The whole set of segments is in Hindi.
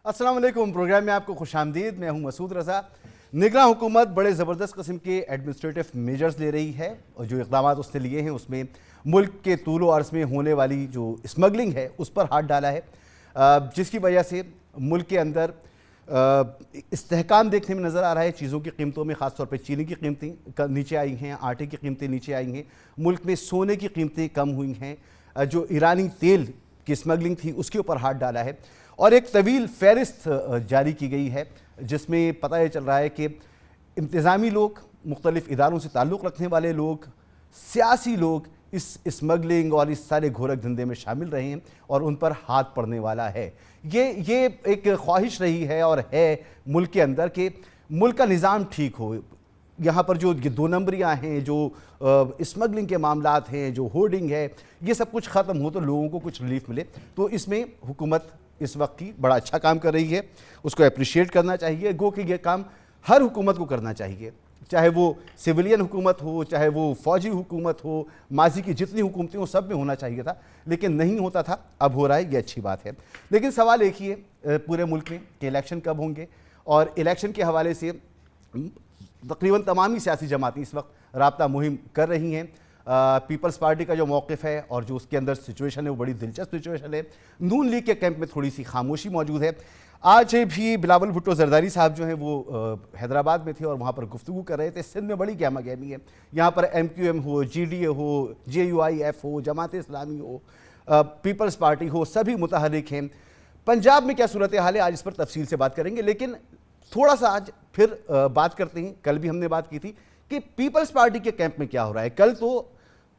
अस्सलाम वालेकुम। प्रोग्राम में आपको खुशामदीद। मैं हूं मसूद रजा। निगरान हुकूमत बड़े ज़बरदस्त किस्म के एडमिनिस्ट्रेटिव मेजर्स ले रही है और जो इक़दाम उसने लिए हैं उसमें मुल्क के तूलो अर्ज़ में होने वाली जो स्मगलिंग है उस पर हाथ डाला है, जिसकी वजह से मुल्क के अंदर इस्तेहकाम देखने में नज़र आ रहा है। चीज़ों की कीमतों में ख़ास तौर पर चीनी की कीमतें नीचे आई हैं, आटे की कीमतें नीचे आई हैं, मुल्क में सोने की कीमतें कम हुई हैं, जो ईरानी तेल की स्मगलिंग थी उसके ऊपर हाथ डाला है और एक तवील फहरिस्त जारी की गई है जिसमें पता ये चल रहा है कि इंतज़ामी लोग, मुख्तलिफ़ इदारों से ताल्लुक़ रखने वाले लोग, सियासी लोग इस स्मगलिंग और इस सारे घोरक धंधे में शामिल रहे हैं और उन पर हाथ पड़ने वाला है। ये एक ख्वाहिश रही है और है मुल्क के अंदर कि मुल्क का निज़ाम ठीक हो। यहाँ पर जो ये दो नंबरियाँ हैं, जो स्मगलिंग के मामलात हैं, जो होर्डिंग है, ये सब कुछ ख़त्म हो तो लोगों को कुछ रिलीफ मिले। तो इसमें हुकूमत इस वक्त की बड़ा अच्छा काम कर रही है, उसको अप्रिशिएट करना चाहिए। गो कि ये काम हर हुकूमत को करना चाहिए, चाहे वो सिविलियन हुकूमत हो, चाहे वो फ़ौजी हुकूमत हो, माजी की जितनी हुकूमतें हो सब में होना चाहिए था, लेकिन नहीं होता था, अब हो रहा है, ये अच्छी बात है। लेकिन सवाल एक ही है पूरे मुल्क में कि इलेक्शन कब होंगे, और इलेक्शन के हवाले से तकरीबन तमाम ही सियासी जमातें इस वक्त राब्ता मुहिम कर रही हैं। पीपल्स पार्टी का जो मौक़िफ़ है और जो उसके अंदर सिचुएशन है वो बड़ी दिलचस्प सिचुएशन है। नून लीग के कैंप में थोड़ी सी खामोशी मौजूद है। आज भी बिलावल भुट्टो जरदारी साहब जो हैं वो हैदराबाद में थे और वहाँ पर गुफ्तगू कर रहे थे। सिंध में बड़ी गहमा गहमी है। यहाँ पर MQM हो, GDA हो, JUIF हो, जमात इस्लामी हो, पीपल्स पार्टी हो, सभी मुतहरिक हैं। पंजाब में क्या सूरत हाल है, आज इस पर तफसील से बात करेंगे। लेकिन थोड़ा सा आज फिर बात करते हैं, कल भी हमने बात की थी कि पीपल्स पार्टी के कैंप में क्या हो रहा है। कल तो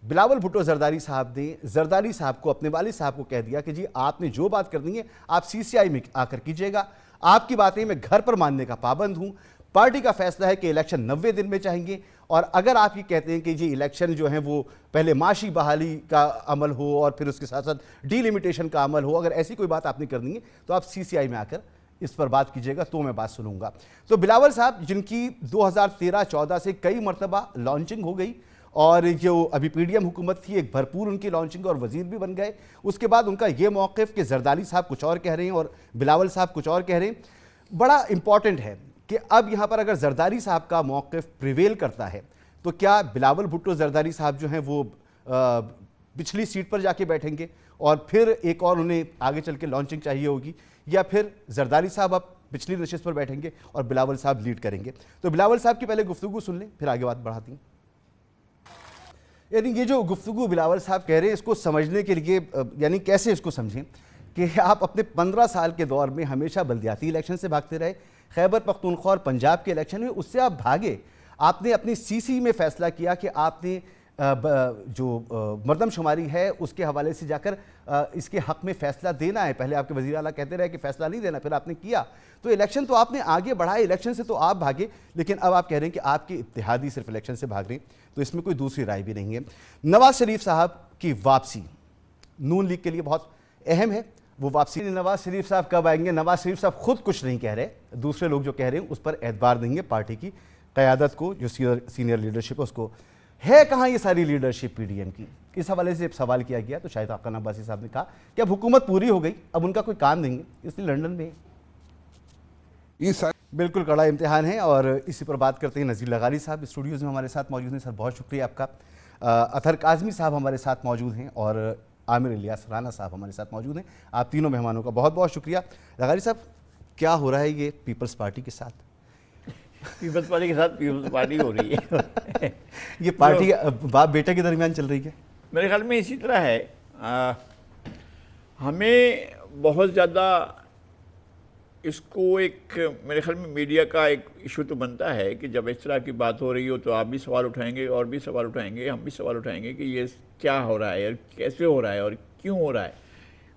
बिलावल भुट्टो जरदारी साहब ने जरदारी साहब को, अपने वालिद साहब को कह दिया कि जी आपने जो बात करनी है आप CCI में आकर कीजिएगा, आपकी बातें मैं घर पर मानने का पाबंद हूं। पार्टी का फैसला है कि इलेक्शन 90 दिन में चाहेंगे और अगर आप ये कहते हैं कि जी इलेक्शन जो है वो पहले माशी बहाली का अमल हो और फिर उसके साथ साथ डीलिमिटेशन का अमल हो, अगर ऐसी कोई बात आपने करनी है तो आप CCI में आकर इस पर बात कीजिएगा तो मैं बात सुनूंगा। तो बिलावल साहब जिनकी 2013-14 से कई मरतबा लॉन्चिंग हो गई और जो अभी PDM हुकूमत थी एक भरपूर उनकी लॉन्चिंग और वजीर भी बन गए, उसके बाद उनका ये मौक़िफ़ कि जरदारी साहब कुछ और कह रहे हैं और बिलावल साहब कुछ और कह रहे हैं, बड़ा इंपॉर्टेंट है कि अब यहाँ पर अगर जरदारी साहब का मौक़िफ़ प्रिवेल करता है तो क्या बिलावल भुट्टो जरदारी साहब जो हैं वो पिछली सीट पर जाके बैठेंगे और फिर एक और उन्हें आगे चल के लॉन्चिंग चाहिए होगी, या फिर जरदारी साहब अब पिछली नशिस्त पर बैठेंगे और बिलावल साहब लीड करेंगे। तो बिलावल साहब की पहले गुफ्तगू सुन लें, फिर आगे बात बढ़ाती हैं। यानी ये जो गुफ्तगू बिलावल साहब कह रहे हैं इसको समझने के लिए यानी कैसे इसको समझें कि आप अपने 15 साल के दौर में हमेशा बल्दियाती इलेक्शन से भागते रहे, खैबर पख्तूनख्वा और पंजाब के इलेक्शन में उससे आप भागे। आपने अपनी CC में फैसला किया कि आपने जो मरदमशुमारी है उसके हवाले से जाकर इसके हक़ में फ़ैसला देना है। पहले आपके वज़ीर आला कहते रहे कि फ़ैसला नहीं देना, फिर आपने किया। तो इलेक्शन तो आपने आगे बढ़ाए, इलेक्शन से तो आप भागे, लेकिन अब आप कह रहे हैं कि आपके इत्तेहादी सिर्फ इलेक्शन से भाग रहे हैं, तो इसमें कोई दूसरी राय भी नहीं है। नवाज शरीफ साहब की वापसी नून लीग के लिए बहुत अहम है। वो वापसी नवाज शरीफ साहब कब आएंगे, नवाज शरीफ साहब खुद कुछ नहीं कह रहे, दूसरे लोग जो कह रहे हैं उस पर एतबार देंगे। पार्टी की क़यादत को, जो सीनियर लीडरशिप है उसको, है कहाँ ये सारी लीडरशिप PDM की, इस हवाले से सवाल किया गया। तो शाहिद खान अब्बासी साहब ने कहा कि अब हुकूमत पूरी हो गई, अब उनका कोई काम नहीं है, इसलिए लंदन में बिल्कुल कड़ा इम्तिहान है। और इसी पर बात करते हैं। नज़ीर लगारी साहब स्टूडियोज़ में हमारे साथ मौजूद हैं। सर बहुत शुक्रिया आपका। अतहर काज़मी साहब हमारे साथ मौजूद हैं और आमिर इलियास राना साहब हमारे साथ मौजूद हैं। आप तीनों मेहमानों का बहुत बहुत शुक्रिया। लगारी साहब, क्या हो रहा है ये पीपल्स पार्टी के साथ? पीपल्स पार्टी के साथ पीपल्स पार्टी हो रही है ये पार्टी बाप बेटे के दरमियान चल रही है मेरे ख्याल में। इसी तरह है, हमें बहुत ज़्यादा इसको एक, मेरे ख्याल में मीडिया का एक इशू तो बनता है कि जब इस तरह की बात हो रही हो तो आप भी सवाल उठाएंगे और भी सवाल उठाएंगे, हम भी सवाल उठाएंगे कि ये क्या हो रहा है और कैसे हो रहा है और क्यों हो रहा है।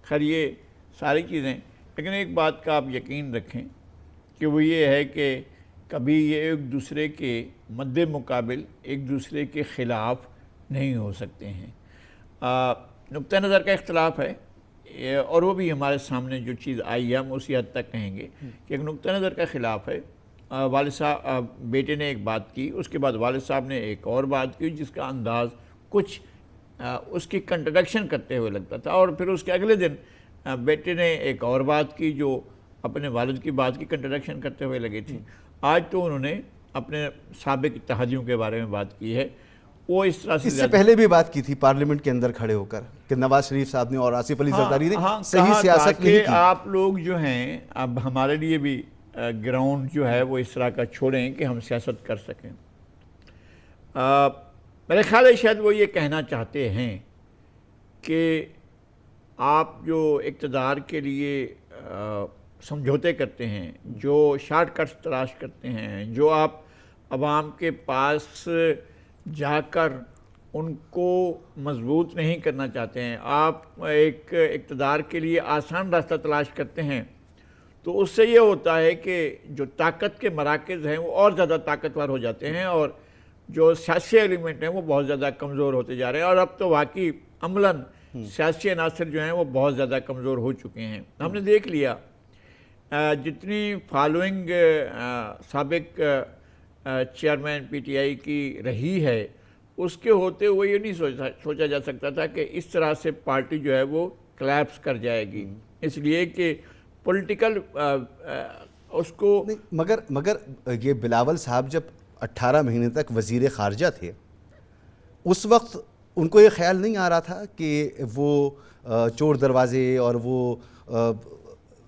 खैर ये सारी चीज़ें, लेकिन एक बात का आप यकीन रखें कि वो ये है कि कभी ये एक दूसरे के मद्दे मुकाबिल एक दूसरे के ख़िलाफ़ नहीं हो सकते हैं। नुक्ता नज़र का इख्तलाफ है और वो भी हमारे सामने जो चीज़ आई है हम उसी हद तक कहेंगे कि एक नुक्ता नज़र का ख़िलाफ़ है। वालिद साहब, बेटे ने एक बात की, उसके बाद वालिद साहब ने एक और बात की जिसका अंदाज़ कुछ उसकी कंट्रडिक्शन करते हुए लगता था, और फिर उसके अगले दिन बेटे ने एक और बात की जो अपने वालिद की बात की कंट्रोडक्शन करते हुए लगे थे। आज तो उन्होंने अपने साबिक इत्तेहादियों के बारे में बात की है। वो इस तरह से इससे पहले भी बात की थी पार्लियामेंट के अंदर खड़े होकर कि नवाज शरीफ साहब ने और आसिफ अली जरदारी ने सही सियासत नहीं की। आप लोग जो हैं अब हमारे लिए भी ग्राउंड जो है वो इस तरह का छोड़ें कि हम सियासत कर सकें। मेरे ख्याल है शायद वो ये कहना चाहते हैं कि आप जो इक़्तिदार के लिए समझौते करते हैं, जो शॉर्टकट्स तलाश करते हैं, जो आप अवाम के पास जाकर उनको मजबूत नहीं करना चाहते हैं, आप एक इक़्तिदार के लिए आसान रास्ता तलाश करते हैं, तो उससे ये होता है कि जो ताकत के मराकज़ हैं वो और ज़्यादा ताकतवर हो जाते हैं और जो सियासी एलिमेंट हैं वो बहुत ज़्यादा कमज़ोर होते जा रहे हैं। और अब तो वाकई अमलन सियासी अनासर जो हैं वो बहुत ज़्यादा कमज़ोर हो चुके हैं। हमने देख लिया जितनी फॉलोइंग साबिक चेयरमैन PTI की रही है, उसके होते हुए ये नहीं सोचा जा सकता था कि इस तरह से पार्टी जो है वो कोलैप्स कर जाएगी, इसलिए कि पॉलिटिकल उसको नहीं। मगर ये बिलावल साहब जब 18 महीने तक वज़ीर ख़ारजा थे, उस वक्त उनको ये ख्याल नहीं आ रहा था कि वो चोर दरवाजे और वो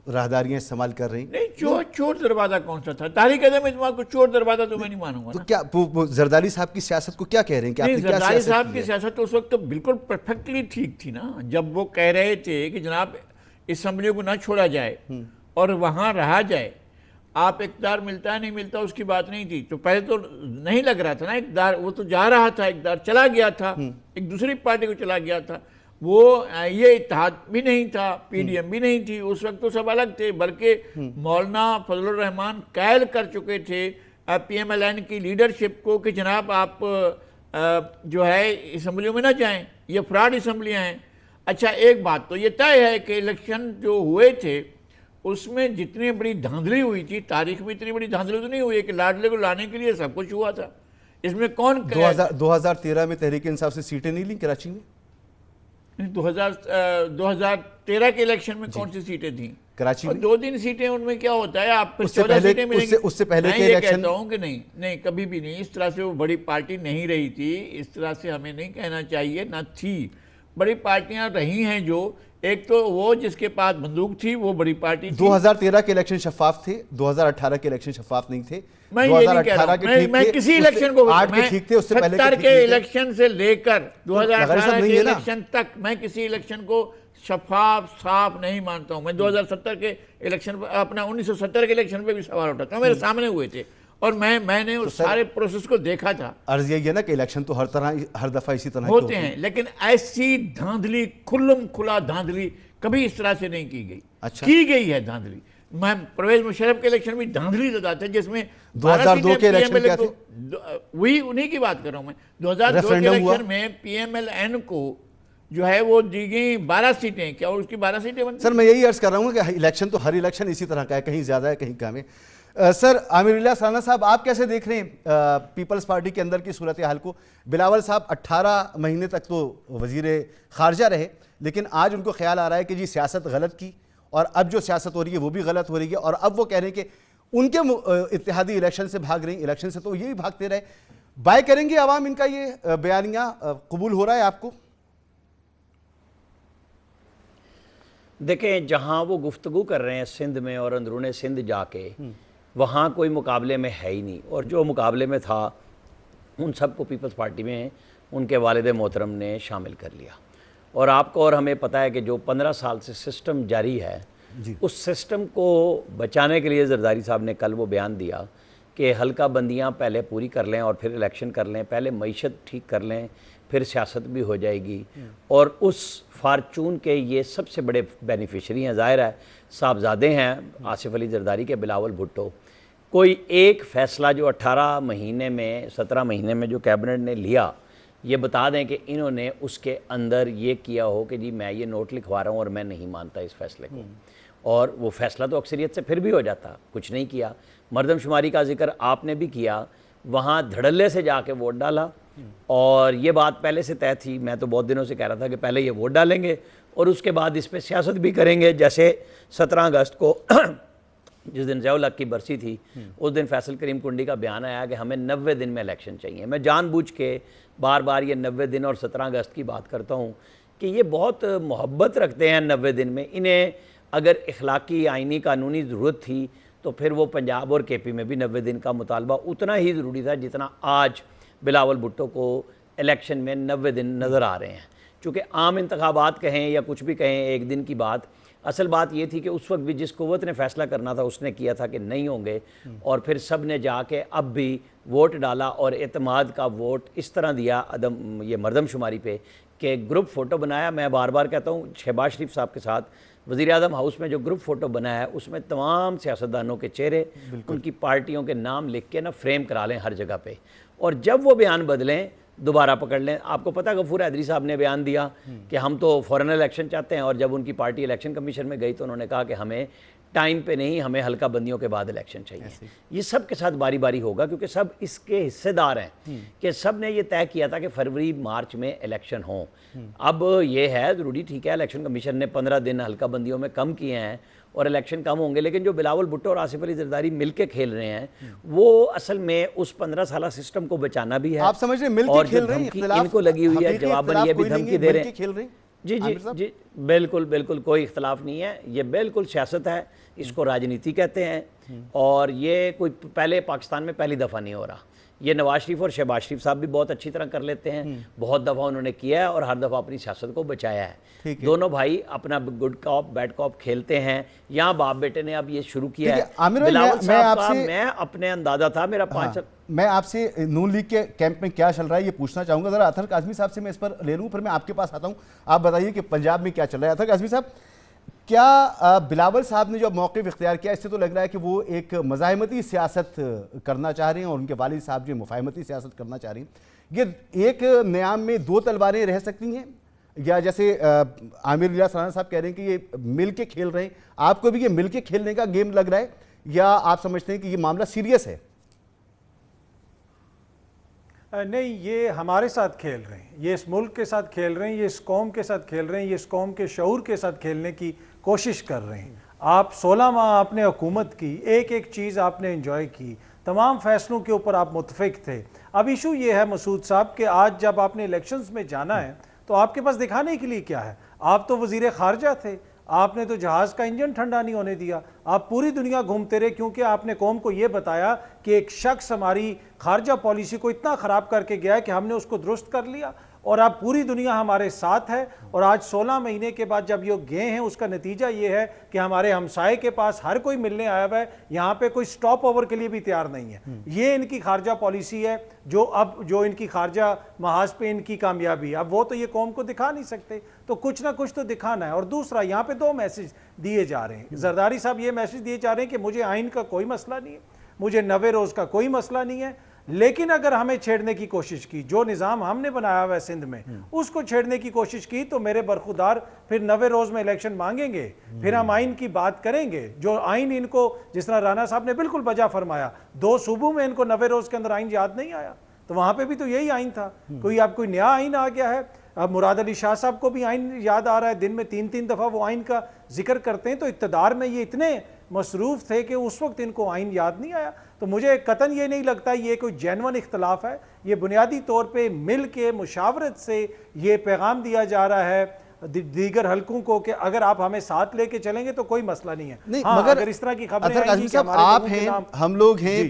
राहदारियाँ इस्तेमाल कर रही? नहीं, चोर दरवाज़ा कौन सा था? तारीख अदम इत्माद को चोर दरवाज़ा तो मैं नहीं मानूंगा। तो क्या वो जरदारी साहब की सियासत को क्या कह रहे हैं कि आपने क्या जरदारी साहब की सियासत तो उस वक्त तो बिल्कुल परफेक्टली ठीक थी ना, जब वो कह रहे थे कि जनाब असम्बली को ना छोड़ा जाए और वहाँ रहा जाए, आप इक़्तिदार मिलता है नहीं मिलता उसकी बात नहीं थी। तो पहले तो नहीं लग रहा था ना इक़्तिदार, वो तो जा रहा था, इक़्तिदार चला गया था, एक दूसरी पार्टी को चला गया था, वो ये इत्तेहाद भी नहीं था, PDM भी नहीं थी, उस वक्त तो सब अलग थे। बल्कि मौलाना फजलुर रहमान कायल कर चुके थे PMLN की लीडरशिप को कि जनाब आप जो है असम्बलियों में ना जाएं, ये फ्रॉड असम्बलियाँ हैं। अच्छा, एक बात तो ये तय है कि इलेक्शन जो हुए थे उसमें जितनी बड़ी धांधली हुई थी, तारीख में इतनी बड़ी धांधली तो नहीं हुई है कि लाडले को लाने के लिए सब कुछ हुआ था। इसमें कौन 2013 में तहरीक इंसाफ से सीटें नहीं ली कराची में? 2013 के इलेक्शन में कौन सी सीटें थी कराची में? 2-3 सीटें, उनमें क्या होता है आप उससे 14 सीटें मिलेंगी। उससे पहले के इलेक्शन कहता हूँ कि नहीं, कभी भी नहीं। इस तरह से वो बड़ी पार्टी नहीं रही थी, इस तरह से हमें नहीं कहना चाहिए, ना थी। बड़ी पार्टियां रही हैं, जो एक तो वो जिसके पास बंदूक थी वो बड़ी पार्टी थी। 2013 के इलेक्शन शफाफ थे, 2018 के इलेक्शन शफाफ नहीं थे। मैं ये नहीं कह रहा हूं, मैं किसी इलेक्शन को 8 के ठीक थे, उससे पहले 70 के इलेक्शन से लेकर 2018 के ना? इलेक्शन तक मैं किसी इलेक्शन को शफाफ साफ नहीं मानता हूं। मैं 2070 के इलेक्शन, अपना 1970 के इलेक्शन पे भी सवाल उठाता हूं, मेरे सामने हुए थे और मैंने उस सारे प्रोसेस को देखा था। अर्ज यही है ना कि इलेक्शन तो हर दफा इसी तरह होते हैं, लेकिन ऐसी धांधली, खुल्लम खुला धांधली कभी इस तरह से नहीं की गई। अच्छा। की गई है धांधली। मैं परवेज मुशर्रफ के इलेक्शन में धांधली लगाते हैं, जिसमें 2002 के इलेक्शन क्या थे? वही उन्हीं की बात कर रहा हूं मैं। 2002 के इलेक्शन में PMLN को जो है वो दी गई 12 सीटें, क्या उसकी 12 सीटें बनी? सर मैं यही अर्ज कर रहा हूँ कि इलेक्शन तो हर इलेक्शन इसी तरह का है, कहीं ज्यादा है कहीं कम है। सर आमिरुल्लाह सराना साहब, आप कैसे देख रहे हैं पीपल्स पार्टी के अंदर की सूरत हाल को? बिलावल साहब 18 महीने तक तो वजीर खारजा रहे, लेकिन आज उनको ख्याल आ रहा है कि जी सियासत गलत की और अब जो सियासत हो रही है वो भी गलत हो रही है, और अब वो कह रहे हैं कि उनके इत्तेहादी इलेक्शन से भाग रही, इलेक्शन से तो यही भागते रहे। बाय करेंगे आवाम इनका ये बयानिया? कबूल हो रहा है आपको? देखें, जहाँ वो गुफ्तगू कर रहे हैं सिंध में और अंदरूने सिंध जाके, वहाँ कोई मुकाबले में है ही नहीं, और जो मुकाबले में था उन सबको पीपल्स पार्टी में उनके वालिद मोहतरम ने शामिल कर लिया। और आपको और हमें पता है कि जो 15 साल से सिस्टम जारी है, उस सिस्टम को बचाने के लिए जरदारी साहब ने कल वो बयान दिया कि हल्का बंदियाँ पहले पूरी कर लें और फिर इलेक्शन कर लें, पहले मईशत ठीक कर लें, फिर सियासत भी हो जाएगी। और उस फार्चून के ये सबसे बड़े बेनिफिशरी हैं, ज़ाहिर है साहबजादे हैं आसिफ अली जरदारी के, बिलावल भुट्टो। कोई एक फ़ैसला जो 18 महीने में 17 महीने में जो कैबिनेट ने लिया, ये बता दें कि इन्होंने उसके अंदर ये किया हो कि जी मैं ये नोट लिखवा रहा हूँ और मैं नहीं मानता इस फैसले को, और वो फ़ैसला तो अक्सरियत से फिर भी हो जाता, कुछ नहीं किया। मरदमशुमारी का जिक्र आपने भी किया, वहाँ धड़ल्ले से जाके वोट डाला, और ये बात पहले से तय थी। मैं तो बहुत दिनों से कह रहा था कि पहले ये वोट डालेंगे और उसके बाद इस पर सियासत भी करेंगे, जैसे 17 अगस्त को जिस दिन ज़ियाउल हक की बरसी थी उस दिन फैसल करीम कुंडी का बयान आया कि हमें 90 दिन में इलेक्शन चाहिए। मैं जानबूझ के बार बार ये 90 दिन और 17 अगस्त की बात करता हूँ कि ये बहुत मोहब्बत रखते हैं 90 दिन में। इन्हें अगर इखलाकी आइनी कानूनी ज़रूरत थी तो फिर वो पंजाब और KP में भी 90 दिन का मुतालबा उतना ही ज़रूरी था जितना आज बिलावल भुट्टो को इलेक्शन में 90 दिन नज़र आ रहे हैं। चूँकि आम इंतखाबात कहें या कुछ भी कहें, एक दिन की बात, असल बात ये थी कि उस वक्त भी जिस कुव्वत ने फ़ैसला करना था उसने किया था कि नहीं होंगे, और फिर सब ने जाके अब भी वोट डाला और एतमाद का वोट इस तरह दिया ये मरदमशुमारी पे कि ग्रुप फ़ोटो बनाया। मैं बार बार कहता हूँ, शहबाज शरीफ साहब के साथ वज़ीर-ए-आज़म हाउस में जो ग्रुप फ़ोटो बनाया है उसमें तमाम सियासतदानों के चेहरे, उनकी पार्टियों के नाम लिख के ना फ्रेम करा लें हर जगह पे, और जब वो बयान बदलें दोबारा पकड़ लें। आपको पता गफूर हैदरी साहब ने बयान दिया कि हम तो फ़ौरन इलेक्शन चाहते हैं, और जब उनकी पार्टी इलेक्शन कमीशन में गई तो उन्होंने कहा कि हमें टाइम पे नहीं, हमें हल्का बंदियों के बाद इलेक्शन चाहिए। ये सब के साथ बारी बारी होगा क्योंकि सब इसके हिस्सेदार हैं कि सब ने ये तय किया था कि फरवरी मार्च में इलेक्शन हों। अब ये है ज़रूरी, ठीक है, इलेक्शन कमीशन ने 15 दिन हल्का बंदियों में कम किए हैं और इलेक्शन कम होंगे, लेकिन जो बिलावल भुट्टो और आसिफ अली जरदारी मिलके खेल रहे हैं वो असल में उस 15 साल सिस्टम को बचाना भी है। आप समझ रहे हैं, मिलके खेल रहे हैं, इनको लगी हुई है, जवाबन ये भी धमकी दे रहे हैं। खेल रहे हैं। जी जी जी, बिल्कुल बिल्कुल कोई इख्तलाफ नहीं है, ये बिल्कुल सियासत है, इसको राजनीति कहते हैं, और ये कोई पहले पाकिस्तान में पहली दफ़ा नहीं हो रहा। ये नवाज शरीफ और शहबाज शरीफ साहब भी बहुत अच्छी तरह कर लेते हैं, बहुत दफ़ा उन्होंने किया है और हर दफ़ा अपनी सियासत को बचाया है। दोनों भाई अपना गुड कॉप बैड कॉप खेलते हैं। यहाँ बाप बेटे ने अब ये शुरू किया है। बिलावल साहब का मैं अपने अंदाजा था मेरा 5 मैं आपसे नून लीग के कैंप में क्या चल रहा है ये पूछना चाहूंगा। जरा अतहर काज़मी साहब से मैं इस पर ले लूँ, फिर मैं आपके पास आता हूँ। आप बताइए कि पंजाब में क्या चल रहा है। अतहर काज़मी साहब, क्या बिलावल साहब ने जो मौक़िफ़ इख्तियार किया, इससे तो लग रहा है कि वो एक मज़ाहमती सियासत करना चाह रहे हैं और उनके वालिद साहब जो मुफाहमती सियासत करना चाह रही हैं। ये एक न्याम में दो तलवारें रह सकती हैं, या जैसे आमिर रियाज राना साहब कह रहे हैं कि ये मिल के खेल रहे हैं, आपको भी ये मिल के खेलने का गेम लग रहा है, या आप समझते हैं कि ये मामला सीरियस है? नहीं, ये हमारे साथ खेल रहे हैं, ये इस मुल्क के साथ खेल रहे हैं, ये इस कौम के साथ खेल रहे हैं, ये इस कौम के शऊर के साथ खेलने की कोशिश कर रहे हैं। आप 16 माह आपने हुकूमत की, एक एक चीज़ आपने इंजॉय की, तमाम फैसलों के ऊपर आप मुतफिक थे। अब इशू ये है मसूद साहब कि आज जब आपने इलेक्शंस में जाना है तो आपके पास दिखाने के लिए क्या है? आप तो वज़ीर ख़ारजा थे, आपने तो जहाज़ का इंजन ठंडा नहीं होने दिया, आप पूरी दुनिया घूमते रहे क्योंकि आपने कौम को ये बताया कि एक शख्स हमारी खारजा पॉलिसी को इतना ख़राब करके गया है कि हमने उसको दुरुस्त कर लिया, और अब पूरी दुनिया हमारे साथ है। और आज 16 महीने के बाद जब ये गए हैं उसका नतीजा ये है कि हमारे हमसाए के पास हर कोई मिलने आया हुआ है, यहाँ पे कोई स्टॉप ओवर के लिए भी तैयार नहीं है। ये इनकी खारजा पॉलिसी है जो इनकी खारजा महाज पे इनकी कामयाबी। अब वो तो ये कौम को दिखा नहीं सकते, तो कुछ ना कुछ तो दिखाना है। और दूसरा, यहाँ पे 2 मैसेज दिए जा रहे हैं। जरदारी साहब ये मैसेज दिए जा रहे हैं कि मुझे आइन का कोई मसला नहीं है, मुझे 90 रोज़ का कोई मसला नहीं है, लेकिन अगर हमें छेड़ने की कोशिश की, जो निज़ाम हमने बनाया हुआ है सिंध में, उसको छेड़ने की कोशिश की, तो मेरे बरखुदार फिर 90 रोज़ में इलेक्शन मांगेंगे, फिर हम आइन की बात करेंगे। जो आइन इनको, जिस तरह राना साहब ने बिल्कुल बजा फरमाया, 2 सूबों में इनको 90 रोज़ के अंदर आइन याद नहीं आया, तो वहाँ पे भी तो यही आइन था। कोई नया आइन आ गया है। अब मुराद अली शाह साहब को भी आइन याद आ रहा है, दिन में 3-3 दफ़ा वो आइन का जिक्र करते हैं। तो इक़्तिदार में ये इतने मसरूफ़ थे कि उस वक्त इनको आइन याद नहीं आया। तो मुझे कतन ये नहीं लगता ये कोई जेन्युइन इख्तलाफ है, ये बुनियादी तौर पे मिल के मुशावरत से ये पैगाम दिया जा रहा है दीगर हलकों को कि अगर आप हमें साथ लेके चलेंगे तो कोई मसला नहीं है। नहीं, हाँ, मगर अगर इस तरह की खबरें आएंगी कि आप हैं, हम लोग हैं,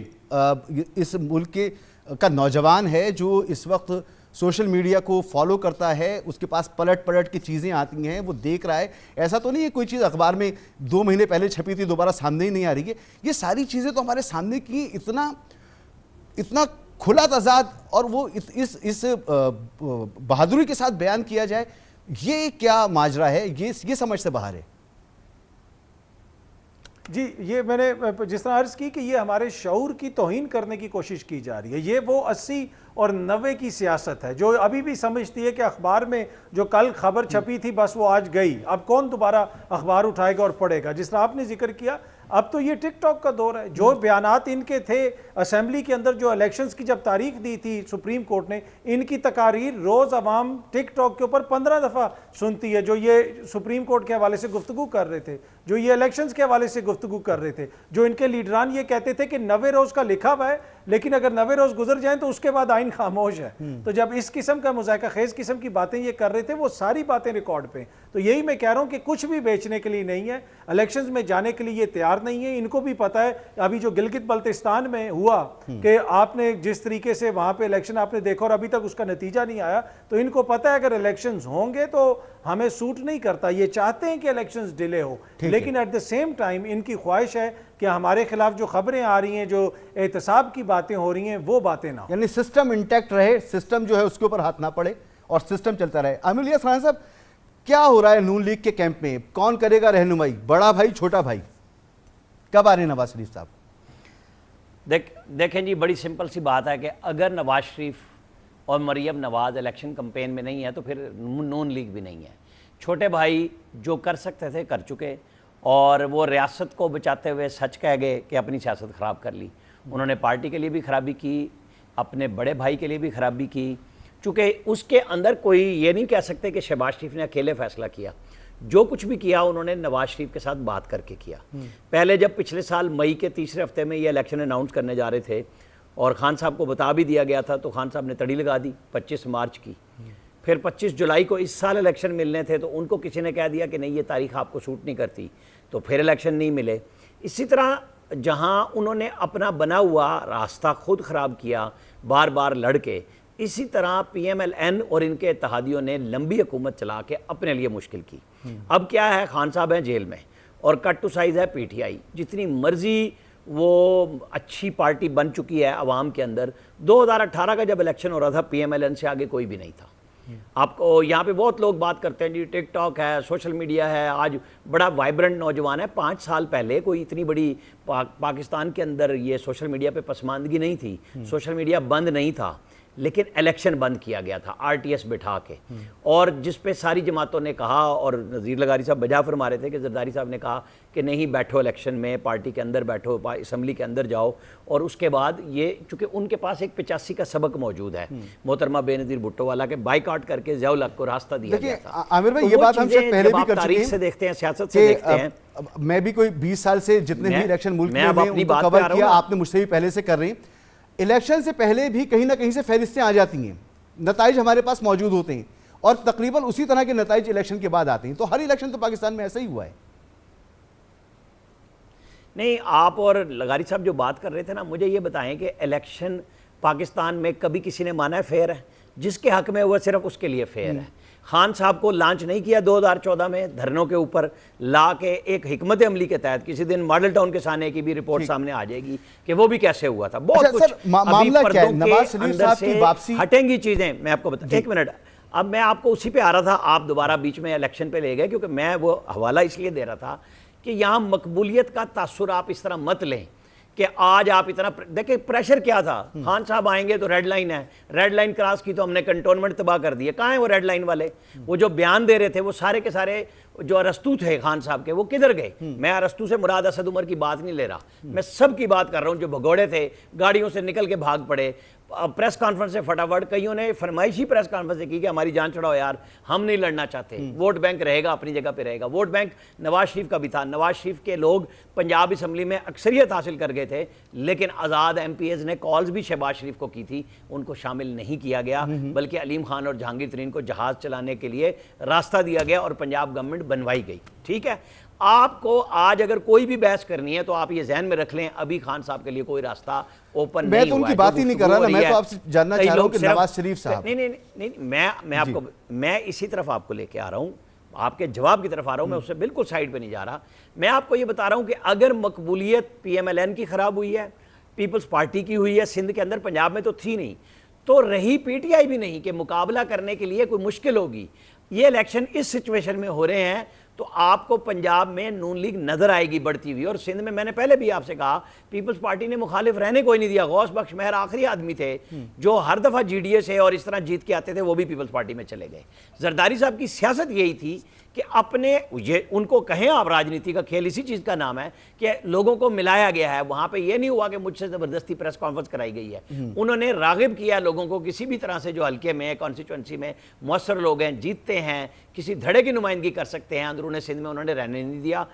इस मुल्क के का नौजवान है जो इस वक्त सोशल मीडिया को फॉलो करता है, उसके पास पलट पलट की चीज़ें आती हैं, वो देख रहा है। ऐसा तो नहीं है कोई चीज़ अखबार में 2 महीने पहले छपी थी दोबारा सामने ही नहीं आ रही है। ये सारी चीज़ें तो हमारे सामने की इतना खुला तजाद, और वो इस बहादुरी के साथ बयान किया जाए, ये क्या माजरा है? ये समझ से बाहर है। जी, ये मैंने जिस तरह अर्ज़ की कि ये हमारे शऊर की तौहीन करने की कोशिश की जा रही है। ये वो 80 और 90 की सियासत है जो अभी भी समझती है कि अखबार में जो कल खबर छपी थी बस वो आज गई, अब कौन दोबारा अखबार उठाएगा और पढ़ेगा। जिस तरह आपने जिक्र किया, अब तो ये टिकटॉक का दौर है। जो बयानात इनके थे असेंबली के अंदर, जो इलेक्शंस की जब तारीख दी थी सुप्रीम कोर्ट ने, इनकी तकारीर रोज़ अवाम टिकटॉक के ऊपर 15 दफ़ा सुनती है, जो ये सुप्रीम कोर्ट के हवाले से गुफ्तगू कर रहे थे। जो ये इलेक्शंस के हवाले से गुफ्तगू कर रहे थे, जो इनके लीडरान ये कहते थे कि 90 रोज का लिखा हुआ है, लेकिन अगर 90 रोज गुजर जाएं तो उसके बाद आइन खामोश है। तो जब इस किस्म का मुज़ायका खेज किस्म की बातें ये कर रहे थे, वो सारी बातें रिकॉर्ड पे, तो यही मैं कह रहा हूं कि कुछ भी बेचने के लिए नहीं है, इलेक्शंस में जाने के लिए ये तैयार नहीं है। इनको भी पता है अभी जो गिलगित बल्तिस्तान में हुआ कि आपने जिस तरीके से वहां पे इलेक्शन आपने देखा और अभी तक उसका नतीजा नहीं आया, तो इनको पता है अगर इलेक्शंस होंगे तो हमें सूट नहीं करता। ये चाहते हैं कि इलेक्शंस डिले हो, लेकिन एट द सेम टाइम इनकी ख्वाहिश है कि हमारे खिलाफ जो खबरें आ रही हैं, जो एहतसाब की बातें हो रही हैं, वो बातें ना हो। यानी सिस्टम इंटैक्ट रहे, सिस्टम जो है उसके ऊपर हाथ ना पड़े और सिस्टम चलता रहे। आमिर इलियास राणा साहब, क्या हो रहा है नून लीग के कैंप में? कौन करेगा रहनुमाई, बड़ा भाई छोटा भाई? कब आ रहे हैं नवाज शरीफ साहब? देखें जी, बड़ी सिंपल सी बात है कि अगर नवाज शरीफ और मरियम नवाज इलेक्शन कैंपेन में नहीं है तो फिर नून लीग भी नहीं है। छोटे भाई जो कर सकते थे कर चुके, और वो रियासत को बचाते हुए सच कह गए कि अपनी सियासत ख़राब कर ली। उन्होंने पार्टी के लिए भी खराबी की, अपने बड़े भाई के लिए भी खराबी की, चूँकि उसके अंदर कोई ये नहीं कह सकते कि शहबाज शरीफ ने अकेले फैसला किया। जो कुछ भी किया उन्होंने नवाज शरीफ के साथ बात करके किया। पहले जब पिछले साल मई के तीसरे हफ्ते में ये इलेक्शन अनाउंस करने जा रहे थे और खान साहब को बता भी दिया गया था, तो खान साहब ने तड़ी लगा दी 25 मार्च की। फिर 25 जुलाई को इस साल इलेक्शन मिलने थे, तो उनको किसी ने कह दिया कि नहीं ये तारीख आपको सूट नहीं करती, तो फिर इलेक्शन नहीं मिले। इसी तरह जहां उन्होंने अपना बना हुआ रास्ता खुद ख़राब किया बार बार लड़के, इसी तरह PMLN और इनके इत्तेहादियों ने लंबी हुकूमत चला के अपने लिए मुश्किल की। अब क्या है, खान साहब हैं जेल में और कट टू साइज़ है PTI। जितनी मर्जी वो अच्छी पार्टी बन चुकी है आवाम के अंदर। 2018 का जब इलेक्शन हो रहा था PMLN से आगे कोई भी नहीं था। आपको यहाँ पे बहुत लोग बात करते हैं जी टिकटॉक है, सोशल मीडिया है, आज बड़ा वाइब्रेंट नौजवान है। 5 साल पहले कोई इतनी बड़ी पाकिस्तान के अंदर ये सोशल मीडिया पे पसमानदगी नहीं थी, सोशल मीडिया बंद नहीं था, लेकिन इलेक्शन बंद किया गया था RTS बिठा के। और जिस पे सारी जमातों ने कहा, और नज़ीर लगारी साहब बजा फरमा रहे थे कि जरदारी साहब ने कहा कि नहीं बैठो इलेक्शन में, पार्टी के अंदर बैठो, असम्बली के अंदर जाओ। और उसके बाद ये चूँकि उनके पास एक 85 का सबक मौजूद है मोहतरमा बेनज़ीर भुट्टो वाला के बाइकआउट करके ज़ियाउल हक को रास्ता दिया गया था। आमिर भाई, ये बात हम शायद पहले भी कर चुके हैं, से देखते हैं, सियासत से देखते हैं। मैं भी कोई 20 साल से जितने भी इलेक्शन मुल्क में उनको कवर किया, आपने मुझसे भी पहले से कर रही। इलेक्शन से पहले भी कहीं ना कहीं से फहरिस्तें आ जाती हैं, नताइज हमारे पास मौजूद होते हैं, और तकरीबन उसी तरह के नताइज इलेक्शन के बाद आते हैं। तो हर इलेक्शन तो पाकिस्तान में ऐसा ही हुआ है। नहीं, आप और लगारी साहब जो बात कर रहे थे ना, मुझे ये बताएं कि इलेक्शन पाकिस्तान में कभी किसी ने माना है फेयर है? जिसके हक में हुआ सिर्फ उसके लिए फेयर है। खान साहब को लॉन्च नहीं किया 2014 में धरनों के ऊपर ला के एक हिकमत अमली के तहत। किसी दिन मॉडल टाउन के साने की भी रिपोर्ट सामने आ जाएगी कि वो भी कैसे हुआ था। बहुत अच्छा, कुछ मामला क्या है? नवाज शरीफ साहब की वापसी हटेंगी चीजें, मैं आपको बता, एक मिनट, अब मैं आपको उसी पे आ रहा था, आप दोबारा बीच में इलेक्शन पे ले गए, क्योंकि मैं वो हवाला इसलिए दे रहा था कि यहाँ मकबूलियत का तासुर आप इस तरह मत लें कि आज आप इतना देखिए प्रेशर क्या था। खान साहब आएंगे तो रेड लाइन है, रेड लाइन क्रॉस की तो हमने कंटोनमेंट तबाह कर दिए। कहाँ है वो रेड लाइन वाले? वो जो बयान दे रहे थे वो सारे के सारे जो अरस्तू थे खान साहब के, वो किधर गए? मैं अरस्तू से मुराद असद उमर की बात नहीं ले रहा, मैं सब की बात कर रहा हूँ जो भगोड़े थे, गाड़ियों से निकल के भाग पड़े। प्रेस कॉन्फ्रेंस से फटाफट कईयों ने फरमाइशी प्रेस कॉन्फ्रेंस की कि हमारी जान चढ़ाओ यार, हम नहीं लड़ना चाहते, वोट बैंक रहेगा अपनी जगह पे रहेगा। वोट बैंक नवाज शरीफ का भी था, नवाज शरीफ के लोग पंजाब असम्बली में अक्सरियत हासिल कर गए थे, लेकिन आज़ाद MPs ने कॉल्स भी शहबाज शरीफ को की थी, उनको शामिल नहीं किया गया, बल्कि अलीम खान और जहांगीर तरीन को जहाज़ चलाने के लिए रास्ता दिया गया और पंजाब गवर्नमेंट बनवाई गई। ठीक है, आपको आज अगर कोई भी बहस करनी है तो आप ये ज़हन में रख लें, अभी खान साहब के लिए कोई रास्ता ओपन नहीं हुआ है। मैं तो उनकी बात ही नहीं कर रहा ना, मैं तो आपसे जानना चाह रहा हूं कि नवाज शरीफ साहब। नहीं, मैं आपको, मैं इसी तरफ आपको लेके आ रहा हूं, आपके जवाब की तरफ आ रहा हूं, मैं उससे बिल्कुल साइड पे नहीं जा रहा। मैं आपको ये बता रहा हूं कि अगर मकबूलियत PMLN की खराब हुई है, पीपल्स पार्टी की हुई है सिंध के अंदर, पंजाब में तो थी नहीं, तो रही PTI भी नहीं कि मुकाबला करने के लिए कोई मुश्किल होगी। ये इलेक्शन इस सिचुएशन में हो रहे हैं तो आपको पंजाब में नून लीग नजर आएगी बढ़ती हुई। और सिंध में मैंने पहले भी आपसे कहा, पीपल्स पार्टी ने मुखालिफ रहने कोई नहीं दिया। गौस बख्श मेहर आखिरी आदमी थे जो हर दफा GDA से और इस तरह जीत के आते थे, वो भी पीपल्स पार्टी में चले गए। जरदारी साहब की सियासत यही थी कि अपने ये उनको कहें आप, राजनीति का खेल इसी चीज़ का नाम है कि लोगों को मिलाया गया है। वहाँ पे ये नहीं हुआ कि मुझसे ज़बरदस्ती प्रेस कॉन्फ्रेंस कराई गई है। उन्होंने रागिब किया लोगों को किसी भी तरह से जो हल्के में कॉन्स्टिट्यूंसी में मौसर लोग हैं, जीतते हैं, किसी धड़े की नुमाइंदगी कर सकते हैं, अंदरूनी सिंध में उन्होंने रहने नहीं दिया।